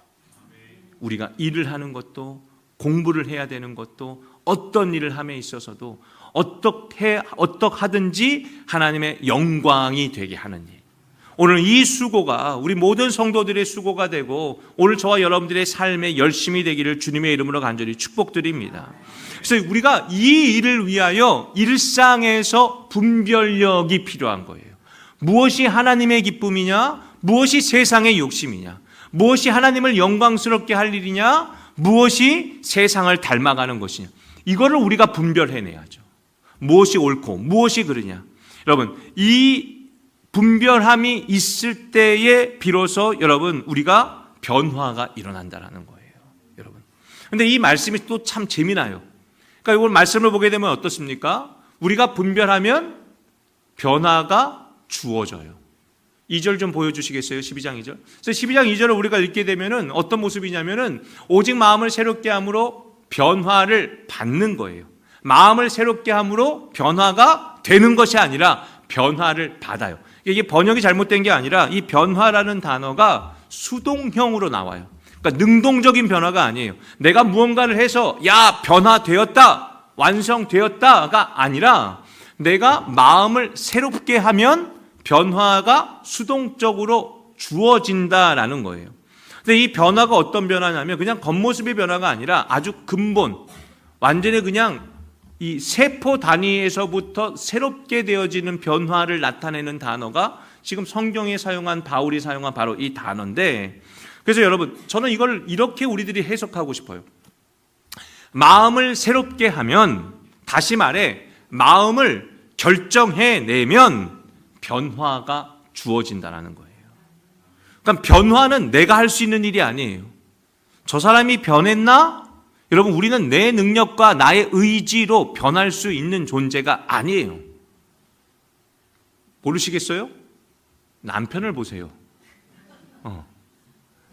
우리가 일을 하는 것도, 공부를 해야 되는 것도, 어떤 일을 함에 있어서도 어떻게 하든지 하나님의 영광이 되게 하는 일. 오늘 이 수고가 우리 모든 성도들의 수고가 되고 오늘 저와 여러분들의 삶의 열심이 되기를 주님의 이름으로 간절히 축복드립니다. 그래서 우리가 이 일을 위하여 일상에서 분별력이 필요한 거예요. 무엇이 하나님의 기쁨이냐? 무엇이 세상의 욕심이냐? 무엇이 하나님을 영광스럽게 할 일이냐? 무엇이 세상을 닮아가는 것이냐? 이거를 우리가 분별해내야죠. 무엇이 옳고 무엇이 그르냐? 여러분, 이 분별함이 있을 때에 비로소 여러분 우리가 변화가 일어난다라는 거예요. 여러분. 근데 이 말씀이 또 참 재미나요. 그러니까 이걸 말씀을 보게 되면 어떻습니까? 우리가 분별하면 변화가 주어져요. 2절 좀 보여주시겠어요? 12장 2절. 그래서 12장 2절을 우리가 읽게 되면은 어떤 모습이냐면은 오직 마음을 새롭게 함으로 변화를 받는 거예요. 마음을 새롭게 함으로 변화가 되는 것이 아니라 변화를 받아요. 이게 번역이 잘못된 게 아니라 이 변화라는 단어가 수동형으로 나와요. 그러니까 능동적인 변화가 아니에요. 내가 무언가를 해서 야 변화되었다, 완성되었다가 아니라 내가 마음을 새롭게 하면 변화가 수동적으로 주어진다라는 거예요. 근데 이 변화가 어떤 변화냐면 그냥 겉모습의 변화가 아니라 아주 근본, 완전히 그냥 이 세포 단위에서부터 새롭게 되어지는 변화를 나타내는 단어가 지금 성경에 사용한 바울이 사용한 바로 이 단어인데, 그래서 여러분 저는 이걸 이렇게 우리들이 해석하고 싶어요. 마음을 새롭게 하면, 다시 말해 마음을 결정해내면 변화가 주어진다는 거예요. 그러니까 변화는 내가 할 수 있는 일이 아니에요. 저 사람이 변했나? 여러분 우리는 내 능력과 나의 의지로 변할 수 있는 존재가 아니에요. 모르시겠어요? 남편을 보세요.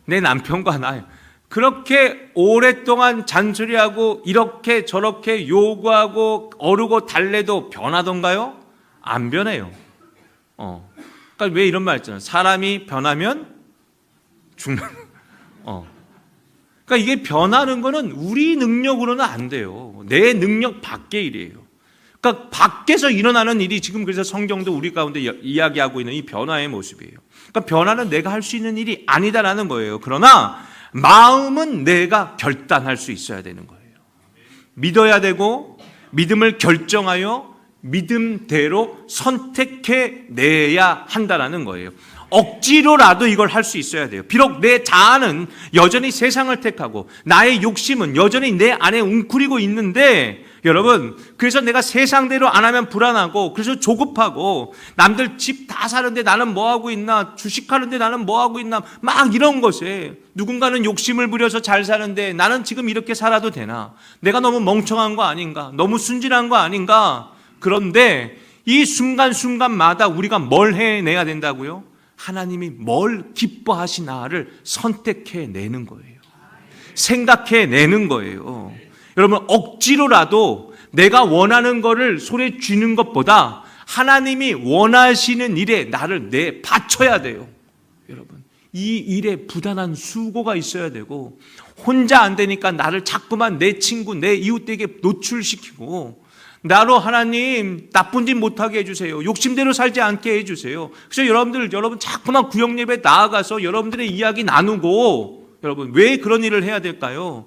내 남편과 나 그렇게 오랫동안 잔소리하고 이렇게 저렇게 요구하고 어르고 달래도 변하던가요? 안 변해요. 그러니까 왜 이런 말 있잖아요. 사람이 변하면 죽는. 그러니까 이게 변하는 거는 우리 능력으로는 안 돼요. 내 능력 밖의 일이에요. 그러니까 밖에서 일어나는 일이 지금 그래서 성경도 우리 가운데 이야기하고 있는 이 변화의 모습이에요. 그러니까 변화는 내가 할 수 있는 일이 아니다라는 거예요. 그러나 마음은 내가 결단할 수 있어야 되는 거예요. 믿어야 되고 믿음을 결정하여 믿음대로 선택해 내야 한다라는 거예요. 억지로라도 이걸 할 수 있어야 돼요. 비록 내 자아는 여전히 세상을 택하고 나의 욕심은 여전히 내 안에 웅크리고 있는데 여러분, 그래서 내가 세상대로 안 하면 불안하고 그래서 조급하고 남들 집 다 사는데 나는 뭐하고 있나, 주식하는데 나는 뭐하고 있나, 막 이런 것에 누군가는 욕심을 부려서 잘 사는데 나는 지금 이렇게 살아도 되나, 내가 너무 멍청한 거 아닌가, 너무 순진한 거 아닌가. 그런데 이 순간순간마다 우리가 뭘 해내야 된다고요? 하나님이 뭘 기뻐하시나를 선택해내는 거예요. 생각해내는 거예요. 여러분 억지로라도 내가 원하는 거를 손에 쥐는 것보다 하나님이 원하시는 일에 나를 바쳐야 돼요. 여러분 이 일에 부단한 수고가 있어야 되고, 혼자 안 되니까 나를 자꾸만 내 친구 내 이웃에게 노출시키고, 나로 하나님 나쁜 짓 못하게 해주세요. 욕심대로 살지 않게 해주세요. 그래서 여러분 자꾸만 구역예배 나아가서 여러분들의 이야기 나누고, 여러분 왜 그런 일을 해야 될까요?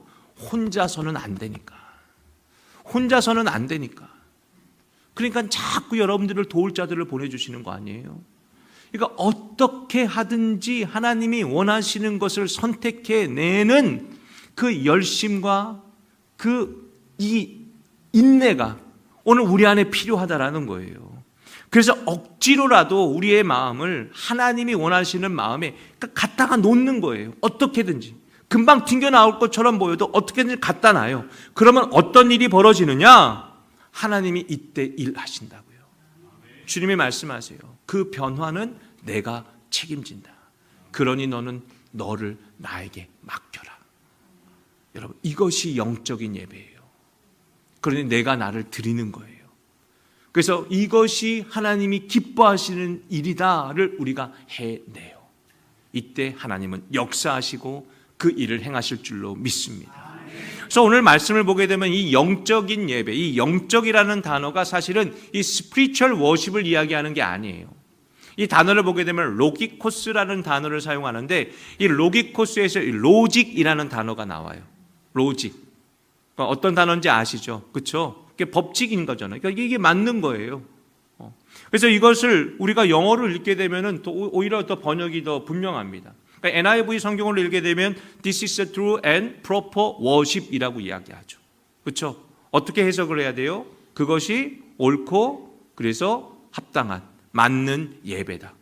혼자서는 안 되니까. 혼자서는 안 되니까. 그러니까 자꾸 여러분들을 도울 자들을 보내주시는 거 아니에요? 그러니까 어떻게 하든지 하나님이 원하시는 것을 선택해내는 그 열심과 이 인내가 오늘 우리 안에 필요하다라는 거예요. 그래서 억지로라도 우리의 마음을 하나님이 원하시는 마음에 갖다가 놓는 거예요. 어떻게든지. 금방 튕겨 나올 것처럼 보여도 어떻게든지 갖다 놔요. 그러면 어떤 일이 벌어지느냐? 하나님이 이때 일하신다고요. 주님이 말씀하세요. 그 변화는 내가 책임진다. 그러니 너는 너를 나에게 맡겨라. 여러분, 이것이 영적인 예배예요. 그러니 내가 나를 드리는 거예요. 그래서 이것이 하나님이 기뻐하시는 일이다를 우리가 해내요. 이때 하나님은 역사하시고 그 일을 행하실 줄로 믿습니다. 그래서 오늘 말씀을 보게 되면 이 영적인 예배, 이 영적이라는 단어가 사실은 이 spiritual worship을 이야기하는 게 아니에요. 이 단어를 보게 되면 로기코스라는 단어를 사용하는데 이 로기코스에서 로직이라는 단어가 나와요. 로직. 그러니까 어떤 단어인지 아시죠? 그렇죠? 그게 법칙인 거잖아요. 그러니까 이게 맞는 거예요. 그래서 이것을 우리가 영어를 읽게 되면은 또 오히려 더 번역이 더 분명합니다. 그러니까 NIV 성경을 읽게 되면 This is a true and proper worship이라고 이야기하죠. 그렇죠? 어떻게 해석을 해야 돼요? 그것이 옳고 그래서 합당한 맞는 예배다.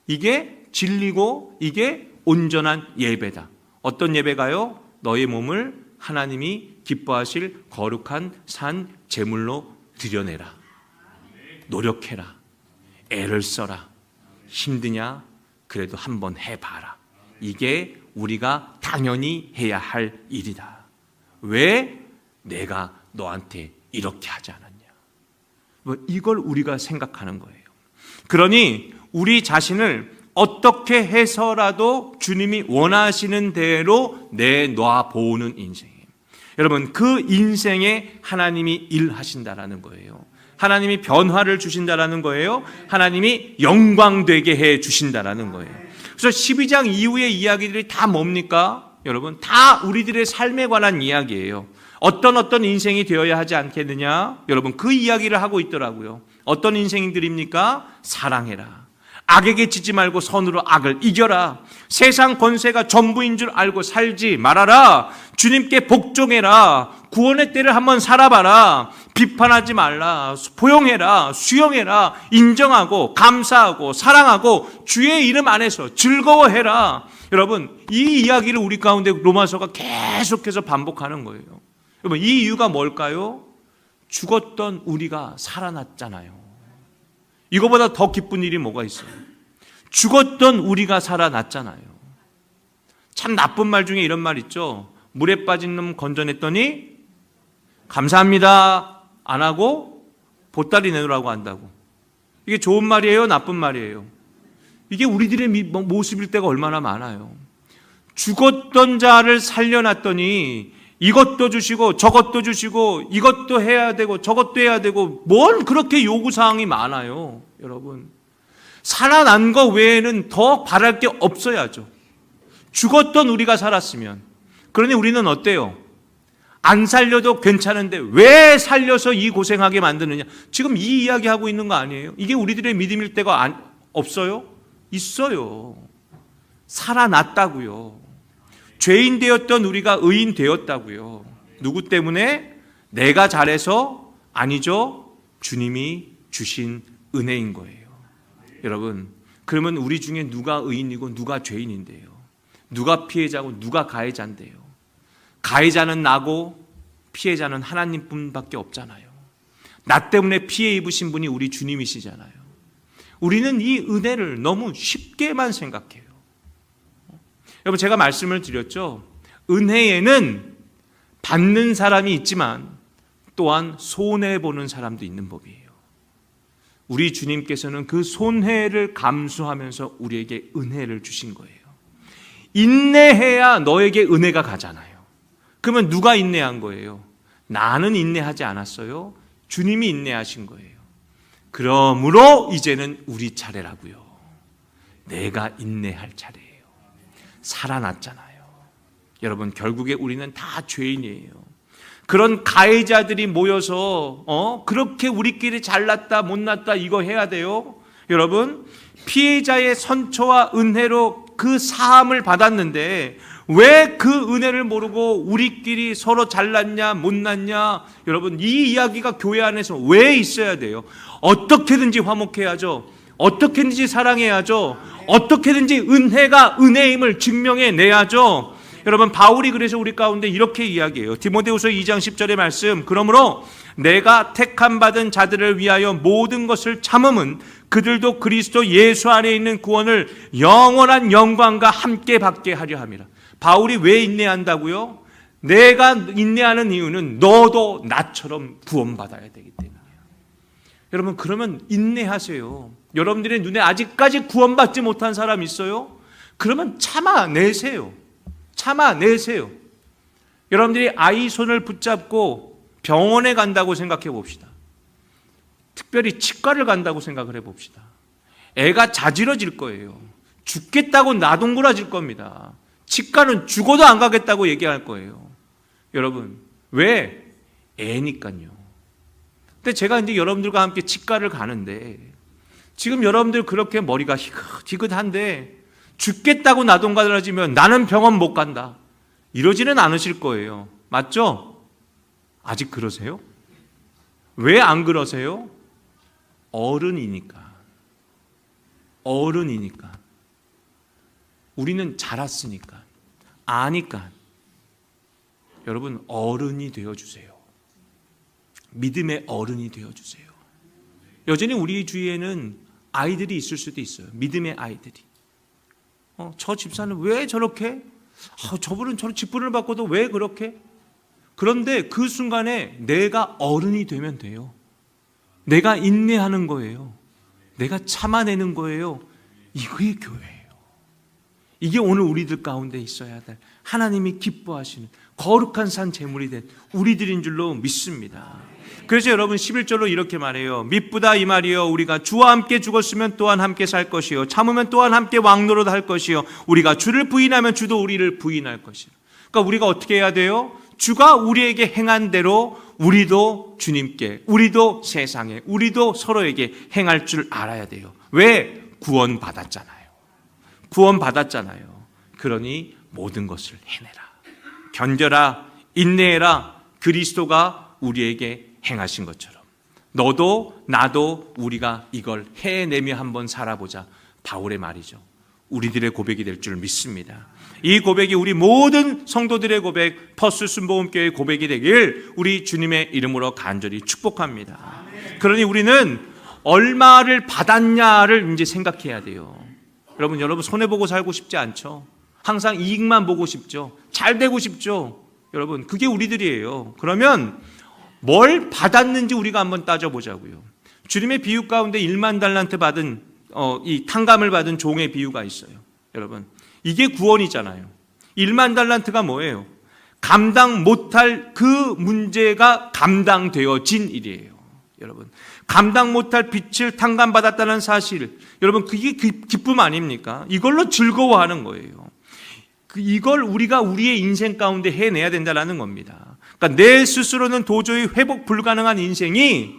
이게 진리고 이게 온전한 예배다. 어떤 예배가요? 너의 몸을 하나님이 기뻐하실 거룩한 산 제물로 드려내라. 노력해라. 애를 써라. 힘드냐? 그래도 한번 해봐라. 이게 우리가 당연히 해야 할 일이다. 왜? 내가 너한테 이렇게 하지 않았냐. 이걸 우리가 생각하는 거예요. 그러니 우리 자신을 어떻게 해서라도 주님이 원하시는 대로 내놔 보는 인생이에요. 여러분, 그 인생에 하나님이 일하신다라는 거예요. 하나님이 변화를 주신다라는 거예요. 하나님이 영광되게 해 주신다라는 거예요. 그래서 12장 이후의 이야기들이 다 뭡니까? 여러분, 다 우리들의 삶에 관한 이야기예요. 어떤 인생이 되어야 하지 않겠느냐? 여러분, 그 이야기를 하고 있더라고요. 어떤 인생들입니까? 사랑해라. 악에게 지지 말고 선으로 악을 이겨라. 세상 권세가 전부인 줄 알고 살지 말아라. 주님께 복종해라. 구원의 때를 한번 살아봐라. 비판하지 말라. 포용해라. 수용해라. 인정하고 감사하고 사랑하고 주의 이름 안에서 즐거워해라. 여러분, 이 이야기를 우리 가운데 로마서가 계속해서 반복하는 거예요. 여러분, 이 이유가 뭘까요? 죽었던 우리가 살아났잖아요. 이거보다 더 기쁜 일이 뭐가 있어요? 죽었던 우리가 살아났잖아요. 참 나쁜 말 중에 이런 말 있죠. 물에 빠진 놈 건져냈더니 감사합니다 안 하고 보따리 내놓으라고 한다고. 이게 좋은 말이에요? 나쁜 말이에요? 이게 우리들의 모습일 때가 얼마나 많아요. 죽었던 자를 살려놨더니 이것도 주시고 저것도 주시고 이것도 해야 되고 저것도 해야 되고 뭘 그렇게 요구사항이 많아요. 여러분, 살아난 거 외에는 더 바랄 게 없어야죠. 죽었던 우리가 살았으면. 그러니 우리는 어때요? 안 살려도 괜찮은데 왜 살려서 이 고생하게 만드느냐. 지금 이 이야기하고 있는 거 아니에요? 이게 우리들의 믿음일 때가 없어요? 있어요. 살아났다고요. 죄인 되었던 우리가 의인 되었다고요. 누구 때문에? 내가 잘해서? 아니죠. 주님이 주신 은혜인 거예요. 여러분, 그러면 우리 중에 누가 의인이고 누가 죄인인데요? 누가 피해자고 누가 가해자인데요? 가해자는 나고 피해자는 하나님뿐밖에 없잖아요. 나 때문에 피해 입으신 분이 우리 주님이시잖아요. 우리는 이 은혜를 너무 쉽게만 생각해요. 여러분, 제가 말씀을 드렸죠. 은혜에는 받는 사람이 있지만 또한 손해보는 사람도 있는 법이에요. 우리 주님께서는 그 손해를 감수하면서 우리에게 은혜를 주신 거예요. 인내해야 너에게 은혜가 가잖아요. 그러면 누가 인내한 거예요? 나는 인내하지 않았어요. 주님이 인내하신 거예요. 그러므로 이제는 우리 차례라고요. 내가 인내할 차례예요. 살아났잖아요. 여러분, 결국에 우리는 다 죄인이에요. 그런 가해자들이 모여서 그렇게 우리끼리 잘났다 못났다 이거 해야 돼요. 여러분, 피해자의 선처와 은혜로 그 사함을 받았는데 왜 그 은혜를 모르고 우리끼리 서로 잘났냐 못났냐, 여러분 이 이야기가 교회 안에서 왜 있어야 돼요? 어떻게든지 화목해야죠. 어떻게든지 사랑해야죠. 어떻게든지 은혜가 은혜임을 증명해내야죠. 여러분 바울이 그래서 우리 가운데 이렇게 이야기해요. 디모데후서 2장 10절의 말씀, 그러므로 내가 택함 받은 자들을 위하여 모든 것을 참음은 그들도 그리스도 예수 안에 있는 구원을 영원한 영광과 함께 받게 하려 함이라. 바울이 왜 인내한다고요? 내가 인내하는 이유는 너도 나처럼 구원받아야 되기 때문이에요. 여러분 그러면 인내하세요. 여러분들의 눈에 아직까지 구원받지 못한 사람 있어요? 그러면 참아내세요. 참아내세요. 여러분들이 아이 손을 붙잡고 병원에 간다고 생각해 봅시다. 특별히 치과를 간다고 생각을 해 봅시다. 애가 자지러질 거예요. 죽겠다고 나동그라질 겁니다. 치과는 죽어도 안 가겠다고 얘기할 거예요. 여러분 왜? 애니까요. 근데 제가 이제 여러분들과 함께 치과를 가는데 지금 여러분들 그렇게 머리가 희긋희긋한데 죽겠다고 나동그라지면 나는 병원 못 간다 이러지는 않으실 거예요. 맞죠? 아직 그러세요? 왜 안 그러세요? 어른이니까. 어른이니까. 우리는 자랐으니까. 아니까. 여러분 어른이 되어주세요. 믿음의 어른이 되어주세요. 여전히 우리 주위에는 아이들이 있을 수도 있어요. 믿음의 아이들이. 저 집사는 왜 저렇게? 저분은 저런 직분을 받고도 왜 그렇게? 그런데 그 순간에 내가 어른이 되면 돼요. 내가 인내하는 거예요. 내가 참아내는 거예요. 이게 교회예요. 이게 오늘 우리들 가운데 있어야 될 하나님이 기뻐하시는 거룩한 산 제물이 된 우리들인 줄로 믿습니다. 그래서 여러분 11절로 이렇게 말해요. 미쁘다 이 말이요, 우리가 주와 함께 죽었으면 또한 함께 살 것이요, 참으면 또한 함께 왕노릇 할 것이요, 우리가 주를 부인하면 주도 우리를 부인할 것이요. 그러니까 우리가 어떻게 해야 돼요? 주가 우리에게 행한 대로 우리도 주님께, 우리도 세상에, 우리도 서로에게 행할 줄 알아야 돼요. 왜? 구원받았잖아요. 구원받았잖아요. 그러니 모든 것을 해내라, 견뎌라, 인내해라. 그리스도가 우리에게 행하신 것처럼 너도 나도 우리가 이걸 해내며 한번 살아보자. 바울의 말이죠. 우리들의 고백이 될 줄 믿습니다. 이 고백이 우리 모든 성도들의 고백, 퍼스 순복음교회의 고백이 되길 우리 주님의 이름으로 간절히 축복합니다. 그러니 우리는 얼마를 받았냐를 이제 생각해야 돼요. 여러분 손해보고 살고 싶지 않죠? 항상 이익만 보고 싶죠? 잘 되고 싶죠? 여러분 그게 우리들이에요. 그러면 뭘 받았는지 우리가 한번 따져보자고요. 주님의 비유 가운데 1만 달란트 받은 이 탕감을 받은 종의 비유가 있어요. 여러분 이게 구원이잖아요. 1만 달란트가 뭐예요? 감당 못할 그 문제가 감당되어진 일이에요. 여러분 감당 못할 빚을 탕감받았다는 사실, 여러분 그게 기쁨 아닙니까? 이걸로 즐거워하는 거예요. 이걸 우리가 우리의 인생 가운데 해내야 된다는 겁니다. 그러니까 내 스스로는 도저히 회복 불가능한 인생이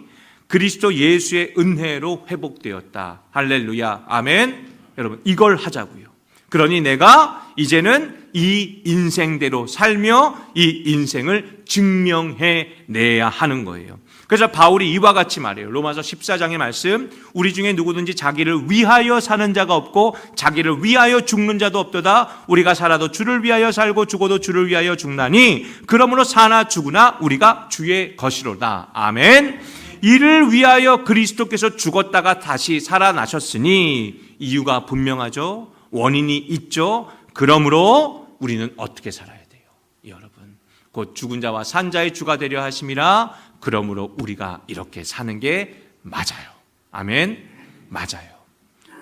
그리스도 예수의 은혜로 회복되었다. 할렐루야, 아멘. 여러분 이걸 하자고요. 그러니 내가 이제는 이 인생대로 살며 이 인생을 증명해내야 하는 거예요. 그래서 바울이 이와 같이 말해요. 로마서 14장의 말씀, 우리 중에 누구든지 자기를 위하여 사는 자가 없고 자기를 위하여 죽는 자도 없도다. 우리가 살아도 주를 위하여 살고 죽어도 주를 위하여 죽나니 그러므로 사나 죽으나 우리가 주의 것이로다. 아멘. 이를 위하여 그리스도께서 죽었다가 다시 살아나셨으니 이유가 분명하죠. 원인이 있죠. 그러므로 우리는 어떻게 살아야 돼요? 여러분 곧 죽은 자와 산 자의 주가 되려 하심이라. 그러므로 우리가 이렇게 사는 게 맞아요. 아멘. 맞아요.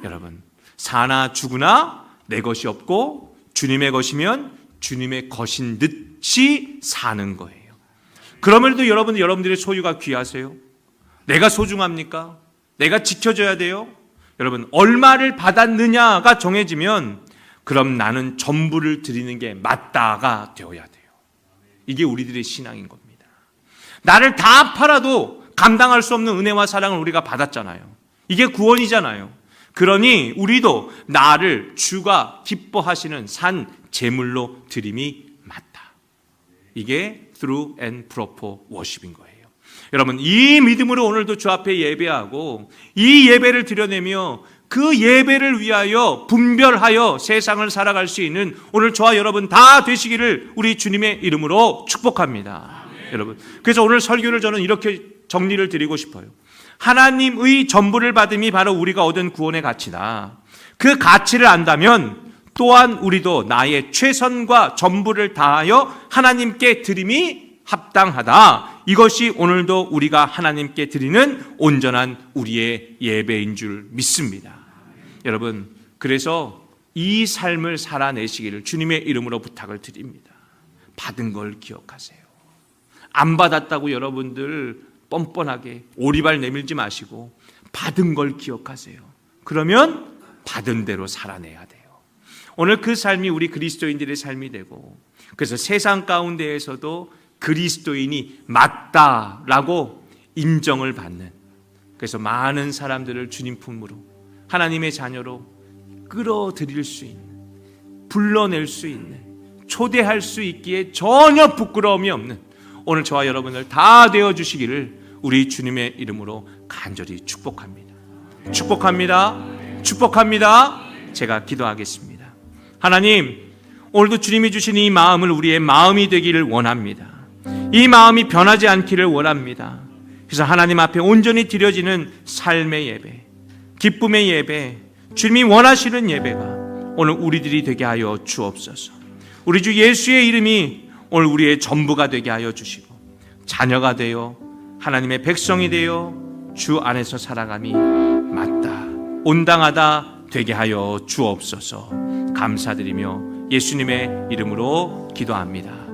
여러분 사나 죽으나 내 것이 없고 주님의 것이면 주님의 것인 듯이 사는 거예요. 그러면도 여러분들의 소유가 귀하세요? 내가 소중합니까? 내가 지켜줘야 돼요? 여러분 얼마를 받았느냐가 정해지면 그럼 나는 전부를 드리는 게 맞다가 되어야 돼요. 이게 우리들의 신앙인 겁니다. 나를 다 팔아도 감당할 수 없는 은혜와 사랑을 우리가 받았잖아요. 이게 구원이잖아요. 그러니 우리도 나를 주가 기뻐하시는 산 제물로 드림이 맞다. 이게 true and proper worship인 거예요. 여러분, 이 믿음으로 오늘도 주 앞에 예배하고 이 예배를 드려내며 그 예배를 위하여 분별하여 세상을 살아갈 수 있는 오늘 저와 여러분 다 되시기를 우리 주님의 이름으로 축복합니다. 여러분, 그래서 오늘 설교를 저는 이렇게 정리를 드리고 싶어요. 하나님의 전부를 받음이 바로 우리가 얻은 구원의 가치다. 그 가치를 안다면 또한 우리도 나의 최선과 전부를 다하여 하나님께 드림이 합당하다. 이것이 오늘도 우리가 하나님께 드리는 온전한 우리의 예배인 줄 믿습니다. 여러분, 그래서 이 삶을 살아내시기를 주님의 이름으로 부탁을 드립니다. 받은 걸 기억하세요. 안 받았다고 여러분들 뻔뻔하게 오리발 내밀지 마시고 받은 걸 기억하세요. 그러면 받은 대로 살아내야 돼요. 오늘 그 삶이 우리 그리스도인들의 삶이 되고, 그래서 세상 가운데에서도 그리스도인이 맞다라고 인정을 받는, 그래서 많은 사람들을 주님 품으로 하나님의 자녀로 끌어들일 수 있는, 불러낼 수 있는, 초대할 수 있기에 전혀 부끄러움이 없는 오늘 저와 여러분을 다 되어주시기를 우리 주님의 이름으로 간절히 축복합니다. 축복합니다. 축복합니다. 제가 기도하겠습니다. 하나님, 오늘도 주님이 주신 이 마음을 우리의 마음이 되기를 원합니다. 이 마음이 변하지 않기를 원합니다. 그래서 하나님 앞에 온전히 드려지는 삶의 예배, 기쁨의 예배, 주님이 원하시는 예배가 오늘 우리들이 되게 하여 주옵소서. 우리 주 예수의 이름이 오늘 우리의 전부가 되게 하여 주시고, 자녀가 되어 하나님의 백성이 되어 주 안에서 살아감이 맞다, 온당하다 되게 하여 주옵소서. 감사드리며 예수님의 이름으로 기도합니다.